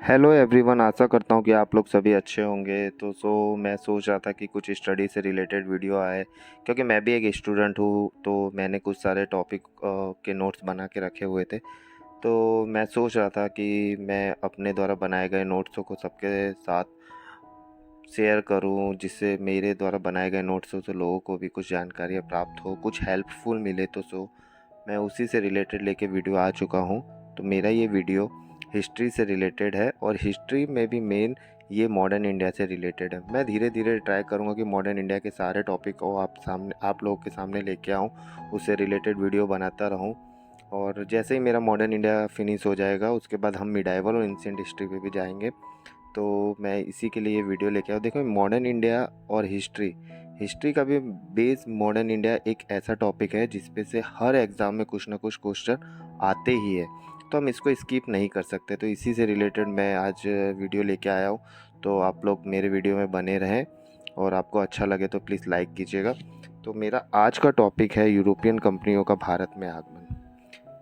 Hello everyone, आशा करता हूँ कि आप लोग सभी अच्छे होंगे। मैं सोच रहा था कि कुछ स्टडी से रिलेटेड वीडियो आए, क्योंकि मैं भी एक स्टूडेंट हूँ। तो मैंने कुछ सारे टॉपिक के नोट्स बना के रखे हुए थे। तो मैं सोच रहा था कि मैं अपने द्वारा बनाए गए नोट्सों को सबके साथ शेयर करूं, जिससे मेरे द्वारा बनाए गए नोट्सों से लोगों को भी कुछ जानकारियाँ प्राप्त हो, कुछ हेल्पफुल मिले। मैं उसी से रिलेटेड लेके वीडियो आ चुका हूं। तो मेरा ये वीडियो हिस्ट्री से रिलेटेड है, और हिस्ट्री में भी मेन ये मॉडर्न इंडिया से रिलेटेड है। मैं धीरे धीरे ट्राई करूँगा कि मॉडर्न इंडिया के सारे टॉपिक को आप लोगों के सामने लेके आऊँ, उससे रिलेटेड वीडियो बनाता रहूँ। और जैसे ही मेरा मॉडर्न इंडिया फिनिश हो जाएगा, उसके बाद हम मिडाइवल और एंशिएंट हिस्ट्री पे भी जाएंगे। तो मैं इसी के लिए ये वीडियो लेके आया। देखो, मॉडर्न इंडिया और हिस्ट्री हिस्ट्री का भी बेस मॉडर्न इंडिया एक ऐसा टॉपिक है जिसपे से हर एग्ज़ाम में कुछ ना कुछ क्वेश्चन आते ही है। तो हम इसको स्किप नहीं कर सकते। तो इसी से रिलेटेड मैं आज वीडियो लेके आया हूँ। तो आप लोग मेरे वीडियो में बने रहें, और आपको अच्छा लगे तो प्लीज़ लाइक कीजिएगा। तो मेरा आज का टॉपिक है यूरोपियन कंपनियों का भारत में आगमन।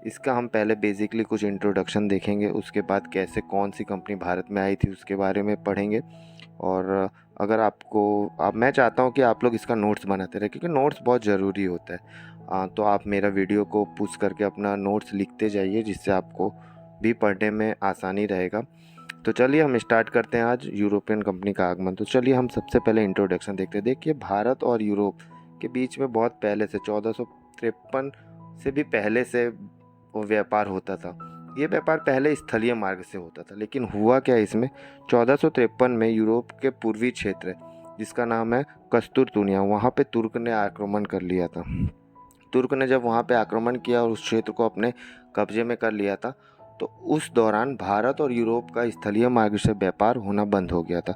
इसका हम पहले बेसिकली कुछ इंट्रोडक्शन देखेंगे, उसके बाद कैसे कौन सी कंपनी भारत में आई थी उसके बारे में पढ़ेंगे। और अगर मैं चाहता हूँ कि आप लोग इसका नोट्स बनाते रहे, क्योंकि नोट्स बहुत ज़रूरी होता है। तो आप मेरा वीडियो को पुश करके अपना नोट्स लिखते जाइए, जिससे आपको भी पढ़ने में आसानी रहेगा। तो चलिए हम स्टार्ट करते हैं आज यूरोपियन कंपनी का आगमन। तो चलिए हम सबसे पहले इंट्रोडक्शन देखते हैं। देखिए, भारत और यूरोप के बीच में बहुत पहले से 1453 से भी पहले से वो व्यापार होता था। ये व्यापार पहले स्थलीय मार्ग से होता था, लेकिन हुआ क्या इसमें, 1453 में यूरोप के पूर्वी क्षेत्र, जिसका नाम है कस्तूरतुनिया, वहाँ पे तुर्क ने आक्रमण कर लिया था। तुर्क ने जब वहाँ पे आक्रमण किया और उस क्षेत्र को अपने कब्जे में कर लिया था, तो उस दौरान भारत और यूरोप का स्थलीय मार्ग से व्यापार होना बंद हो गया था।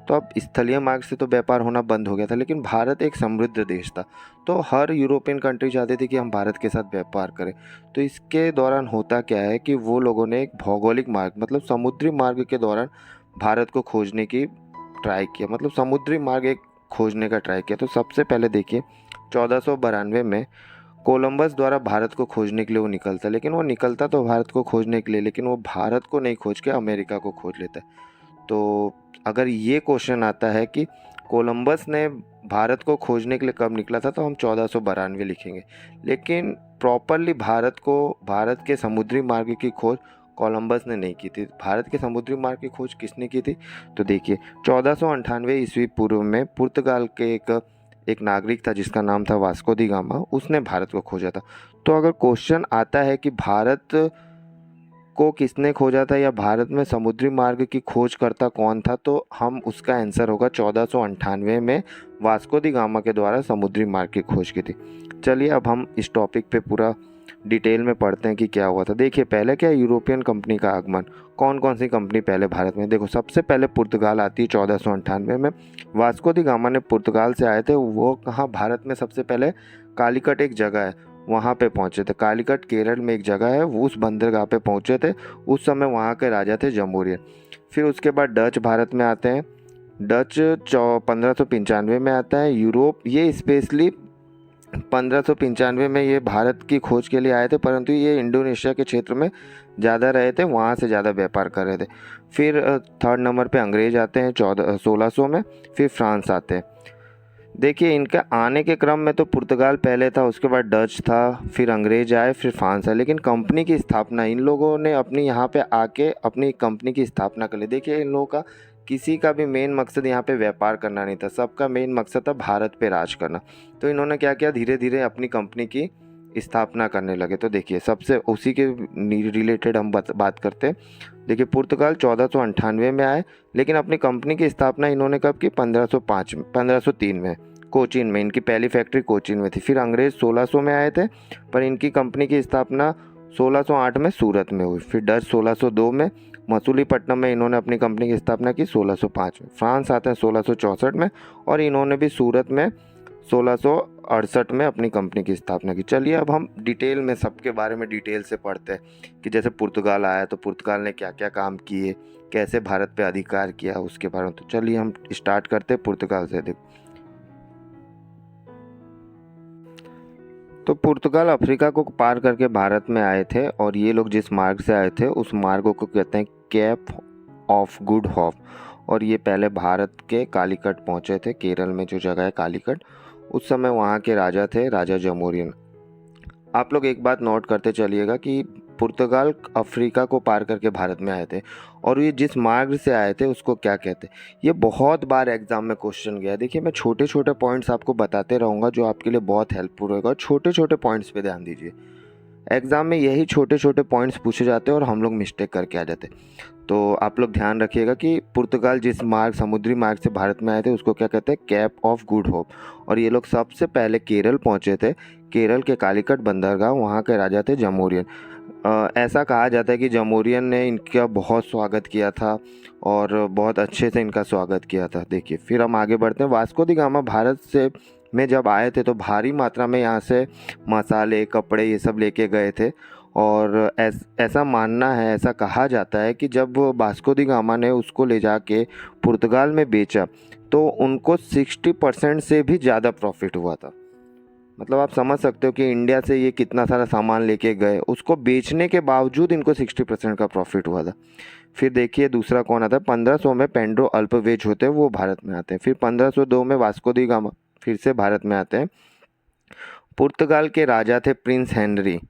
तो अब स्थलीय मार्ग से तो व्यापार होना बंद हो गया था, लेकिन भारत एक समृद्ध देश था। तो हर यूरोपियन कंट्री चाहते थे कि हम भारत के साथ व्यापार करें। तो इसके दौरान होता क्या है कि वो लोगों ने एक भौगोलिक मार्ग, मतलब समुद्री मार्ग के दौरान भारत को खोजने की ट्राई किया, मतलब समुद्री मार्ग एक खोजने का ट्राई किया। तो सबसे पहले देखिए, 1492 में कोलंबस द्वारा भारत को खोजने के लिए वो निकलता, लेकिन वो निकलता तो भारत को खोजने के लिए, लेकिन वो भारत को नहीं खोज के अमेरिका को खोज लेता है। तो अगर ये क्वेश्चन आता है कि कोलंबस ने भारत को खोजने के लिए कब निकला था, तो हम 1492 लिखेंगे। लेकिन प्रॉपरली भारत के समुद्री मार्ग की खोज कोलंबस ने नहीं की थी। भारत के समुद्री मार्ग की खोज किसने की थी, तो देखिए, 1498 ईस्वी पूर्व में पुर्तगाल के एक नागरिक था जिसका नाम था वास्को दी गामा, उसने भारत को खोजा था। तो अगर क्वेश्चन आता है कि भारत को किसने खोजा था, या भारत में समुद्री मार्ग की खोज करता कौन था, तो हम उसका आंसर होगा 1498 में वास्को दी गामा के द्वारा समुद्री मार्ग की खोज की थी। चलिए अब हम इस टॉपिक पे पूरा डिटेल में पढ़ते हैं कि क्या हुआ था। देखिए, पहले क्या, यूरोपियन कंपनी का आगमन। कौन कौन सी कंपनी पहले भारत में, देखो सबसे पहले पुर्तगाल आती है 1498 में। वास्को दी गामा ने पुर्तगाल से आए थे। वो कहाँ, भारत में सबसे पहले कालीकट एक जगह है, वहाँ पे पहुँचे थे। कालीकट केरल में एक जगह है, वो उस बंदरगाह पे पहुँचे थे। उस समय वहाँ के राजा थे जमूरियन। फिर उसके बाद डच भारत में आते हैं। डच 1595 में आता है। यूरोप ये स्पेशली 1595 में ये भारत की खोज के लिए आए थे, परंतु ये इंडोनेशिया के क्षेत्र में ज़्यादा रहे थे, वहाँ से ज़्यादा व्यापार कर रहे थे। फिर थर्ड नंबर पे अंग्रेज आते हैं 1600 में। फिर फ्रांस आते हैं। देखिए, इनके आने के क्रम में तो पुर्तगाल पहले था, उसके बाद डच था, फिर अंग्रेज आए, फिर फ्रांस आए। लेकिन कंपनी की स्थापना इन लोगों ने अपनी यहाँ पे आके अपनी कंपनी की स्थापना कर ली। देखिए, इन लोगों का किसी का भी मेन मकसद यहाँ पे व्यापार करना नहीं था, सबका मेन मकसद था भारत पे राज करना। तो इन्होंने क्या किया, धीरे धीरे अपनी कंपनी की स्थापना करने लगे। तो देखिए, सबसे उसी के रिलेटेड हम बात करते हैं। देखिए, पुर्तगाल 1498 में आए, लेकिन अपनी कंपनी की स्थापना इन्होंने कब की, 1503 में कोचीन में। इनकी पहली फैक्ट्री कोचीन में थी। फिर अंग्रेज 1600 में आए थे, पर इनकी कंपनी की स्थापना 1608 में सूरत में हुई। फिर डच 1602 में, मसूलीपट्टनम में इन्होंने अपनी कंपनी की स्थापना की 1605 में। फ्रांस आते हैं 1664 में, और इन्होंने भी सूरत में 1668 में अपनी कंपनी की स्थापना की। चलिए अब हम डिटेल में सबके बारे में डिटेल से पढ़ते हैं कि जैसे पुर्तगाल आया तो पुर्तगाल ने क्या क्या काम किए, कैसे भारत पे अधिकार किया, उसके बारे में। तो चलिए हम स्टार्ट करते हैं पुर्तगाल से। देख, तो पुर्तगाल अफ्रीका को पार करके भारत में आए थे, और ये लोग जिस मार्ग से आए थे उस मार्ग को कहते हैं केप ऑफ गुड होप। और ये पहले भारत के कालीकट पहुँचे थे, केरल में जो जगह है कालीकट, उस समय वहाँ के राजा थे राजा जमोरियन। आप लोग एक बात नोट करते चलिएगा कि पुर्तगाल अफ्रीका को पार करके भारत में आए थे, और ये जिस मार्ग से आए थे उसको क्या कहते हैं। ये बहुत बार एग्जाम में क्वेश्चन गया है। देखिए, मैं छोटे छोटे पॉइंट्स आपको बताते रहूँगा जो आपके लिए बहुत हेल्पफुल होगा। छोटे छोटे पॉइंट्स पे ध्यान दीजिए। एग्ज़ाम में यही छोटे छोटे पॉइंट्स पूछे जाते हैं और हम लोग मिस्टेक करके आ जाते हैं। तो आप लोग ध्यान रखिएगा कि पुर्तगाल जिस मार्ग, समुद्री मार्ग से भारत में आए थे, उसको क्या कहते हैं, कैप ऑफ गुड होप। और ये लोग सबसे पहले केरल पहुंचे थे। केरल के कालीकट बंदरगाह, वहाँ के राजा थे जमोरियन। ऐसा कहा जाता है कि जमोरियन ने इनका बहुत स्वागत किया था और बहुत अच्छे से इनका स्वागत किया था। देखिए, फिर हम आगे बढ़ते हैं। वास्को दी गामा भारत से में जब आए थे तो भारी मात्रा में यहाँ से मसाले, कपड़े, ये सब लेके गए थे। और ऐसा मानना है, ऐसा कहा जाता है कि जब वास्को दी गामा ने उसको ले जाके पुर्तगाल में बेचा तो उनको 60% से भी ज़्यादा प्रॉफिट हुआ था। मतलब आप समझ सकते हो कि इंडिया से ये कितना सारा सामान लेके गए, उसको बेचने के बावजूद इनको 60% का प्रॉफिट हुआ था। फिर देखिए दूसरा कौन आता है। 1500 में पेंड्रो अल्पवेज होते हैं, वो भारत में आते हैं। फिर 1502 में वास्को दी गामा फिर से भारत में आते हैं। पुर्तगाल के राजा थे प्रिंस हेनरी,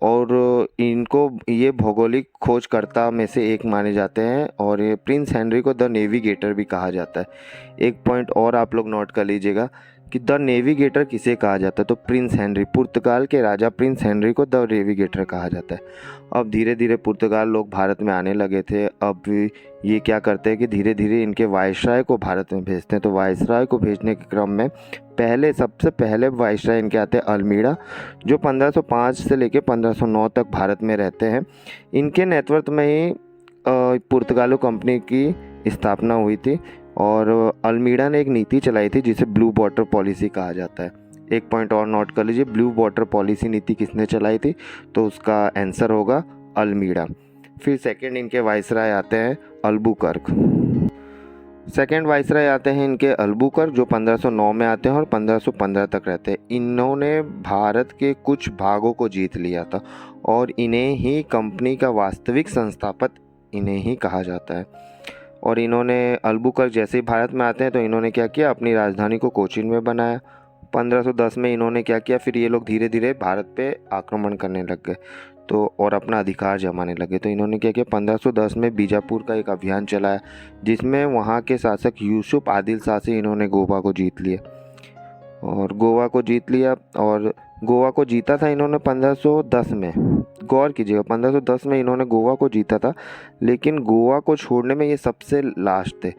और इनको ये भौगोलिक खोजकर्ता में से एक माने जाते हैं, और ये प्रिंस हेनरी को द नेविगेटर भी कहा जाता है। एक पॉइंट और आप लोग नोट कर लीजिएगा कि द नेविगेटर किसे कहा जाता है, तो प्रिंस हेनरी, पुर्तगाल के राजा प्रिंस हेनरी को द नेविगेटर कहा जाता है। अब धीरे धीरे पुर्तगाल लोग भारत में आने लगे थे। अब ये क्या करते हैं कि धीरे धीरे इनके वायसराय को भारत में भेजते हैं। तो वायसराय को भेजने के क्रम में सबसे पहले वायसराय इनके आते हैं अल्मीड़ा, जो 1505 से लेकर 1509 तक भारत में रहते हैं। इनके नेतृत्व में ही पुर्तगालो कंपनी की स्थापना हुई थी, और अल्मीड़ा ने एक नीति चलाई थी जिसे ब्लू वाटर पॉलिसी कहा जाता है। एक पॉइंट और नोट कर लीजिए, ब्लू वाटर पॉलिसी नीति किसने चलाई थी, तो उसका आंसर होगा अल्मीड़ा। फिर सेकंड इनके वायसराय आते हैं अल्बुकर्क। सेकंड वायसराय आते हैं इनके अल्बुकर्क, जो 1509 में आते हैं और 1515 तक रहते हैं। इन्होंने भारत के कुछ भागों को जीत लिया था, और इन्हें ही कंपनी का वास्तविक संस्थापक इन्हें ही कहा जाता है। और इन्होंने अल्बुकर्क जैसे ही भारत में आते हैं तो इन्होंने क्या किया, अपनी राजधानी को कोचीन में बनाया। 1510 में इन्होंने क्या किया, फिर ये लोग धीरे धीरे भारत पे आक्रमण करने लग गए तो, और अपना अधिकार जमाने लगे। तो इन्होंने क्या किया, 1510 में बीजापुर का एक अभियान चलाया, जिसमें वहाँ के शासक यूसुफ आदिल शाह से इन्होंने गोवा को जीत लिया। और गोवा को जीता था इन्होंने 1510 में। गौर कीजिएगा, 1510 में इन्होंने गोवा को जीता था, लेकिन गोवा को छोड़ने में ये सबसे लास्ट थे।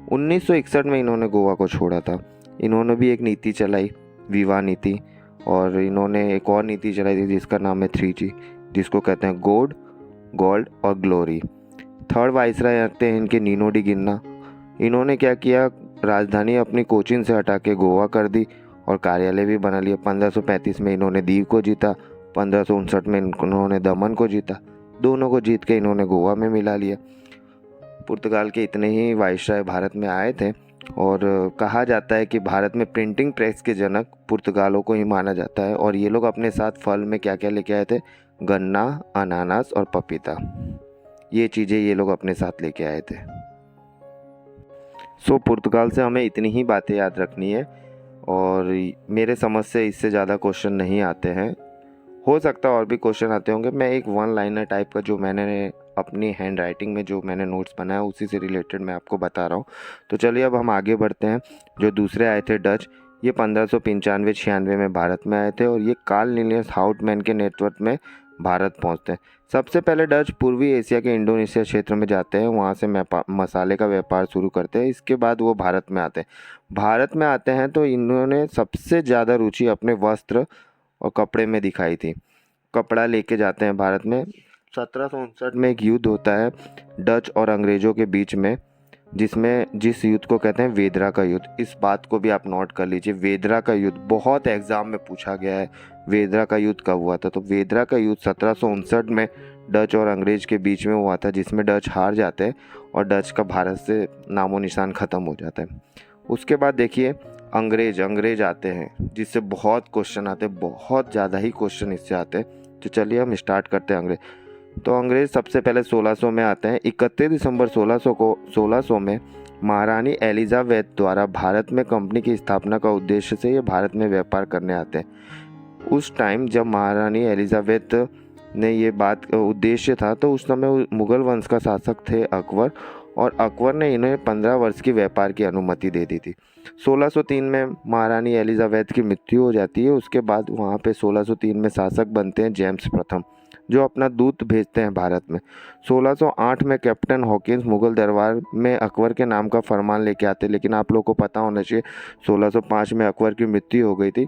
1961 में इन्होंने गोवा को छोड़ा था। इन्होंने भी एक नीति चलाई, विवाह नीति, और इन्होंने एक और नीति चलाई थी जिसका नाम है 3G, जिसको कहते हैं गोड, गोल्ड और ग्लोरी। थर्ड वाइसराय आते हैं इनके नीनो डी गिन्ना। इन्होंने क्या किया, राजधानी अपनी कोचीन से हटा के गोवा कर दी और कार्यालय भी बना लिया। 1535 में इन्होंने दीव को जीता, 1559 में इन्होंने दमन को जीता। दोनों को जीत के इन्होंने गोवा में मिला लिया। पुर्तगाल के इतने ही वाइसराय भारत में आए थे, और कहा जाता है कि भारत में प्रिंटिंग प्रेस के जनक पुर्तगालों को ही माना जाता है। और ये लोग अपने साथ फल में क्या क्या लेके आए थे, गन्ना, अनानास और पपीता, ये चीज़ें ये लोग अपने साथ लेके आए थे। सो पुर्तगाल से हमें इतनी ही बातें याद रखनी है, और मेरे समझ से इससे ज़्यादा क्वेश्चन नहीं आते हैं। हो सकता है और भी क्वेश्चन आते होंगे। मैं एक वन लाइनर टाइप का जो मैंने अपनी हैंड राइटिंग में जो मैंने नोट्स बनाया उसी से रिलेटेड मैं आपको बता रहा हूँ। तो चलिए अब हम आगे बढ़ते हैं। जो दूसरे आए थे डच, ये 1595-96 में भारत में आए थे, और ये कार्ल लिनियस हाउटमैन के नेतृत्व में भारत पहुँचते हैं। सबसे पहले डच पूर्वी एशिया के इंडोनेशिया क्षेत्र में जाते हैं, वहाँ से मसाले का व्यापार शुरू करते हैं। इसके बाद वो भारत में आते हैं। भारत में आते हैं तो इन्होंने सबसे ज़्यादा रुचि अपने वस्त्र और कपड़े में दिखाई थी। कपड़ा लेके जाते हैं भारत में। 1759 में एक युद्ध होता है डच और अंग्रेज़ों के बीच में, जिस युद्ध को कहते हैं वेदरा का युद्ध। इस बात को भी आप नोट कर लीजिए, वेदरा का युद्ध बहुत एग्जाम में पूछा गया है। वेदरा का युद्ध कब हुआ था, तो वेदरा का युद्ध 1759 में डच और अंग्रेज के बीच में हुआ था, जिसमें डच हार जाते हैं और डच का भारत से नामो निशान ख़त्म हो जाता है। उसके बाद देखिए अंग्रेज आते हैं, जिससे बहुत क्वेश्चन आते हैं, बहुत ज़्यादा ही क्वेश्चन इससे आते हैं। तो चलिए हम स्टार्ट करते हैं। तो अंग्रेज़ सबसे पहले 1600 में आते हैं। 31 दिसंबर 1600 में महारानी एलिज़ाबेथ द्वारा भारत में कंपनी की स्थापना का उद्देश्य से ये भारत में व्यापार करने आते हैं। उस टाइम जब महारानी एलिज़ाबेथ ने ये बात उद्देश्य था, तो उस समय मुग़ल वंश का शासक थे अकबर, और अकबर ने इन्हें 15 वर्ष की व्यापार की अनुमति दे दी थी। 1603 में महारानी एलिज़ाबेथ की मृत्यु हो जाती है। उसके बाद वहाँ पे 1603 में शासक बनते हैं जेम्स प्रथम, जो अपना दूत भेजते हैं भारत में। 1608 में कैप्टन हॉकिंस मुग़ल दरबार में अकबर के नाम का फरमान लेके आते, लेकिन आप लोगों को पता होना चाहिए 1605 में अकबर की मृत्यु हो गई थी।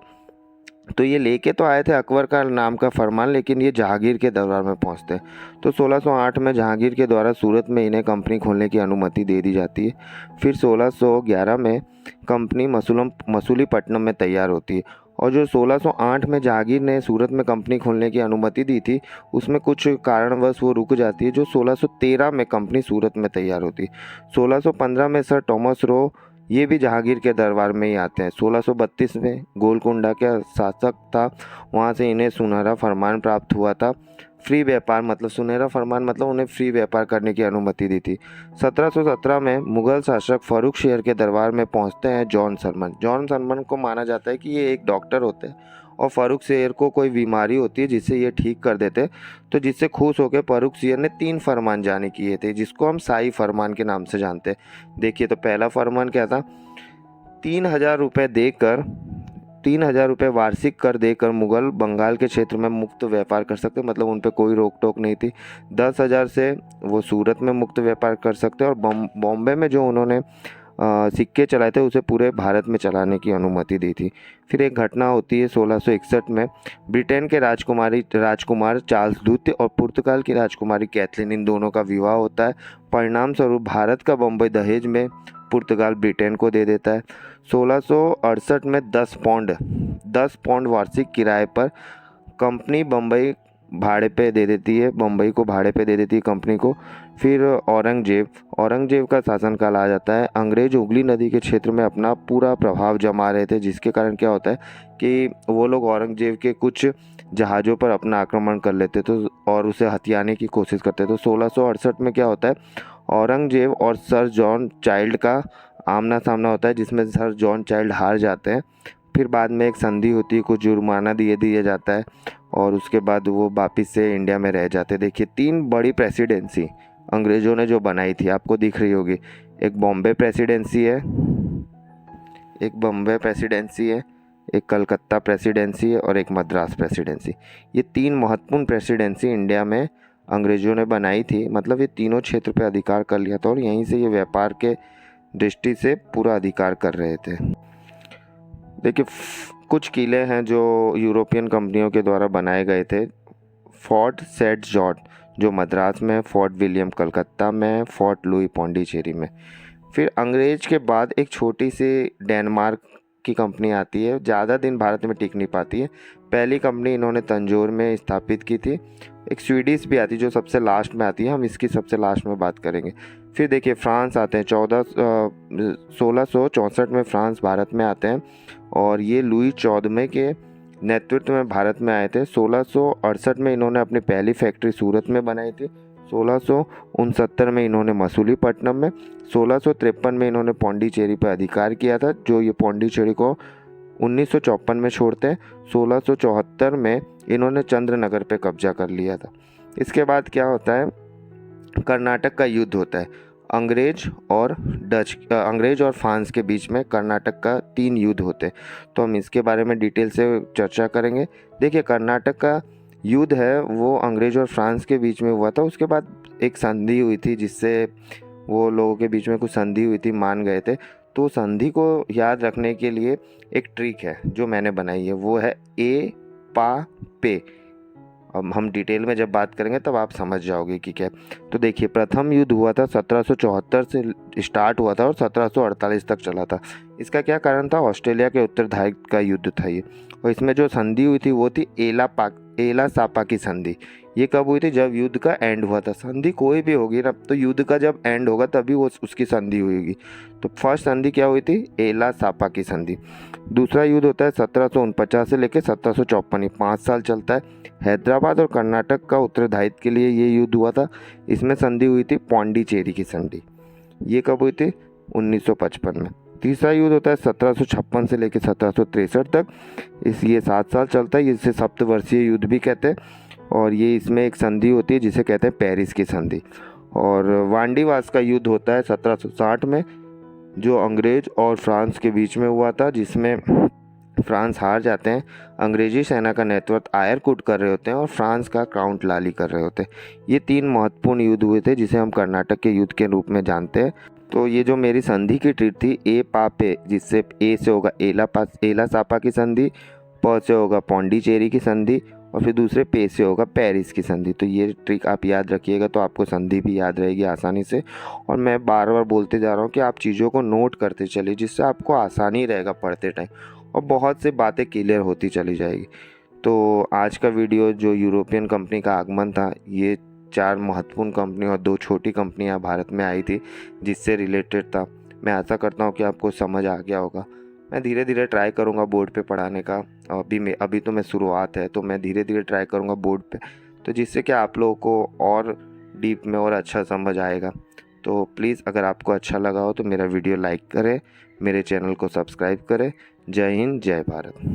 तो ये लेके तो आए थे अकबर का नाम का फरमान, लेकिन ये जहांगीर के दरबार में पहुंचते हैं। तो 1608 में जहांगीर के द्वारा सूरत में इन्हें कंपनी खोलने की अनुमति दे दी जाती है। फिर 1611 में कंपनी मसूलीपट्टनम में तैयार होती है, और जो 1608 में जहांगीर ने सूरत में कंपनी खोलने की अनुमति दी थी, उसमें कुछ कारणवश वो रुक जाती है। जो 1613 में कंपनी सूरत में तैयार होती है। 1615 में सर टॉमस रो ये भी जहांगीर के दरबार में ही आते हैं। 1632 में गोलकुंडा का शासक था, वहाँ से इन्हें सुनहरा फरमान प्राप्त हुआ था। फ्री व्यापार मतलब सुनहरा फरमान मतलब उन्हें फ्री व्यापार करने की अनुमति दी थी। 1717 में मुग़ल शासक फ़ारूक शेर के दरबार में पहुँचते हैं जॉन सरमन। जॉन सरमन को माना जाता है कि ये एक डॉक्टर होते हैं, और फ़ारूक शेर को कोई बीमारी होती है जिससे ये ठीक कर देते। तो जिससे खुश होकर फ़ारूक शेर ने 3 फरमान जारी किए थे, जिसको हम शाही फरमान के नाम से जानते हैं। देखिए, तो पहला फरमान क्या था? 3000 रुपये देकर 3000 रुपये वार्षिक कर देकर मुग़ल बंगाल के क्षेत्र में मुक्त व्यापार कर सकते, मतलब उन पर कोई रोक टोक नहीं थी। 10,000 से वो सूरत में मुक्त व्यापार कर सकते, और बॉम्बे में जो उन्होंने सिक्के चलाए थे उसे पूरे भारत में चलाने की अनुमति दी थी। फिर एक घटना होती है 1661 में, ब्रिटेन के राजकुमार चार्ल्स द्वितीय और पुर्तगाल की राजकुमारी कैथलीन, इन दोनों का विवाह होता है। परिणाम स्वरूप भारत का बम्बई दहेज में पुर्तगाल ब्रिटेन को दे देता है। 1668 में 10 पौंड वार्षिक किराए पर कंपनी बम्बई भाड़े पे दे देती है, बम्बई को भाड़े पे दे देती है कंपनी को। फिर औरंगजेब का शासनकाल आ जाता है। अंग्रेज हुगली नदी के क्षेत्र में अपना पूरा प्रभाव जमा रहे थे, जिसके कारण क्या होता है कि वो लोग औरंगजेब के कुछ जहाज़ों पर अपना आक्रमण कर लेते तो और उसे हथियाने की कोशिश करते। तो 1668 में क्या होता है, औरंगजेब और सर जॉन चाइल्ड का आमना सामना होता है, जिसमें सर जॉन चाइल्ड हार जाते हैं। फिर बाद में एक संधि होती है, कुछ जुर्माना दिया जाता है, और उसके बाद वो वापस से इंडिया में रह जाते। देखिए, 3 बड़ी प्रेसिडेंसी अंग्रेज़ों ने जो बनाई थी, आपको दिख रही होगी। एक बॉम्बे प्रेसिडेंसी है, एक कलकत्ता प्रेसिडेंसी है, और एक मद्रास प्रेसिडेंसी। ये 3 महत्वपूर्ण प्रेसिडेंसी इंडिया में अंग्रेज़ों ने बनाई थी। मतलब ये तीनों क्षेत्र पे अधिकार कर लिया था, और यहीं से ये व्यापार के दृष्टि से पूरा अधिकार कर रहे थे। देखिए, कुछ किले हैं जो यूरोपियन कंपनियों के द्वारा बनाए गए थे। फोर्ट सेंट जॉर्ज जो मद्रास में, फोर्ट विलियम कलकत्ता में, फोर्ट लुई पौंडीचेरी में। फिर अंग्रेज के बाद एक छोटी सी डेनमार्क की कंपनी आती है, ज़्यादा दिन भारत में टिक नहीं पाती है। पहली कंपनी इन्होंने तंजौर में स्थापित की थी। एक स्वीडिश भी आती है जो सबसे लास्ट में आती है, हम इसकी सबसे लास्ट में बात करेंगे। फिर देखिए, फ्रांस आते हैं। 1664 में फ्रांस भारत में आते हैं, और ये लुई 14वें के नेतृत्व में भारत में आए थे। 1668 में इन्होंने अपनी पहली फैक्ट्री सूरत में बनाई थी। 1669 में इन्होंने मसूलीपट्टनम में, 1653 में इन्होंने पौंडीचेरी पर अधिकार किया था, जो ये पौंडीचेरी को 1954 में छोड़ते हैं। 1674 में इन्होंने चंद्रनगर पे कब्जा कर लिया था। इसके बाद क्या होता है, कर्नाटक का युद्ध होता है। अंग्रेज और फ्रांस के बीच में कर्नाटक का 3 युद्ध होते हैं, तो हम इसके बारे में डिटेल से चर्चा करेंगे। देखिए, कर्नाटक का युद्ध है वो अंग्रेज और फ्रांस के बीच में हुआ था। उसके बाद एक संधि हुई थी, जिससे वो लोगों के बीच में कुछ संधि हुई थी, मान गए थे। तो संधि को याद रखने के लिए एक ट्रिक है जो मैंने बनाई है, वो है ए पा पे। अब हम डिटेल में जब बात करेंगे तब आप समझ जाओगे कि क्या। तो देखिए, प्रथम युद्ध हुआ था 1774 से स्टार्ट हुआ था और 1748 तक चला था। इसका क्या कारण था, ऑस्ट्रेलिया के उत्तराधिकारी का युद्ध था ये, और इसमें जो संधि हुई थी वो थी एला सापा की संधि। ये कब हुई थी? जब युद्ध का एंड हुआ था। संधि कोई भी होगी ना, तो युद्ध का जब एंड होगा तभी वो उसकी संधि होगी। तो फर्स्ट संधि क्या हुई थी? एला सापा की संधि। दूसरा युद्ध होता है 1749 से लेकर 1754, ये 5 साल चलता है। हैदराबाद और कर्नाटक का उत्तरदायित्व के लिए ये युद्ध हुआ था। इसमें संधि हुई थी पौंडीचेरी की संधि। ये कब हुई थी? 1955 में। तीसरा युद्ध होता है 1756 से लेकर 1763 तक। ये 7 साल चलता है। इसे सप्तवर्षीय युद्ध भी कहते हैं। और ये इसमें एक संधि होती है जिसे कहते हैं पेरिस की संधि। और वांडीवास का युद्ध होता है 1760 में, जो अंग्रेज और फ्रांस के बीच में हुआ था, जिसमें फ्रांस हार जाते हैं। अंग्रेजी सेना का नेतृत्व आयरकुट कर रहे होते हैं और फ्रांस का काउंट लाली कर रहे होते हैं। ये 3 महत्वपूर्ण युद्ध हुए थे जिसे हम कर्नाटक के युद्ध के रूप में जानते हैं। तो ये जो मेरी संधि की ट्रिक थी, ए पापे, जिससे ए से होगा एला सापा की संधि, प से होगा पौंडीचेरी की संधि, और फिर दूसरे पे से होगा पेरिस की संधि। तो ये ट्रिक आप याद रखिएगा तो आपको संधि भी याद रहेगी आसानी से। और मैं बार बार बोलते जा रहा हूँ कि आप चीज़ों को नोट करते चलिए, जिससे आपको आसानी रहेगा पढ़ते टाइम, और बहुत सी बातें क्लियर होती चली जाएगी। तो आज का वीडियो जो यूरोपियन कंपनी का आगमन था, ये 4 महत्वपूर्ण कंपनी और 2 छोटी कंपनियां भारत में आई थी जिससे रिलेटेड था। मैं आशा करता हूँ कि आपको समझ आ गया होगा। मैं धीरे धीरे ट्राई करूँगा बोर्ड पे पढ़ाने का। अभी तो मैं शुरुआत है, तो मैं धीरे धीरे ट्राई करूँगा बोर्ड पे, तो जिससे कि आप लोगों को और डीप में और अच्छा समझ आएगा। तो प्लीज़, अगर आपको अच्छा लगा हो तो मेरा वीडियो लाइक करें, मेरे चैनल को सब्सक्राइब करें। जय हिंद, जय भारत।